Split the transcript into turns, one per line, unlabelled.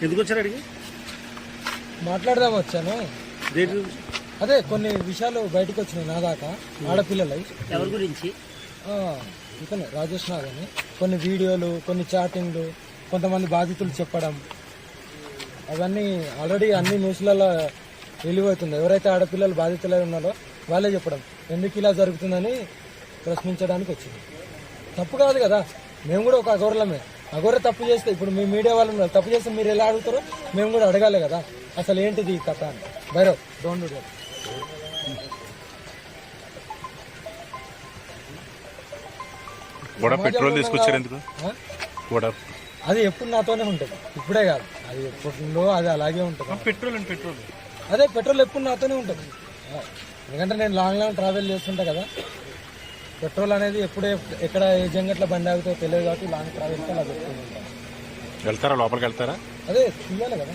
ఎందుకు వచ్చారు అడిగి?
మాట్లాడదాం వచ్చాను. అదే కొన్ని విషయాలు బయటకు వచ్చినాయి నా దాకా, ఆడపిల్లలై.
ఎవరి గురించి?
ఇతనే రాజేష్ నాగ్ అని. కొన్ని వీడియోలు, కొన్ని చాటింగ్లు, కొంతమంది బాధితులు చెప్పడం, అవన్నీ ఆల్రెడీ అన్ని న్యూస్లలో వెలువవుతుంది. ఎవరైతే ఆడపిల్లలు బాధితులై ఉన్నారో వాళ్ళే చెప్పడం, ఎందుకు ఇలా జరుగుతుందని ప్రశ్నించడానికి వచ్చింది. తప్పు కాదు కదా, మేము కూడా ఒక అఘోరలమే. అఘోర తప్పు చేస్తే, ఇప్పుడు మీ మీడియా వాళ్ళు ఉన్నారు, తప్పు చేస్తే మీరు ఎలా అడుగుతారో మేము కూడా అడగాలి కదా, అసలు ఏంటిది ఈ కథ అని. Bhairav don't do that.
Petrol తీసుకొచ్చారు ఎందుకు?
అది ఎప్పుడు నాతోనే ఉంటుంది, ఇప్పుడే కాదు, అది ఎప్పుడుందో అది అలాగే ఉంటుంది.
పెట్రోల్
అదే పెట్రోల్ ఎప్పుడు నాతోనే ఉంటుంది. ఎందుకంటే నేను లాంగ్ ట్రావెల్ చేస్తుంటా కదా, పెట్రోల్ అనేది ఎప్పుడే ఎక్కడ ఏ జంగట్లో బండి ఆగుతో తెలియదు కాబట్టి లాంగ్ ట్రావెల్కి అలా పెట్టుకుంటూ ఉంటాను.
వెళ్తారా? లోపలికి వెళ్తారా?
అదే తీయాలి కదా.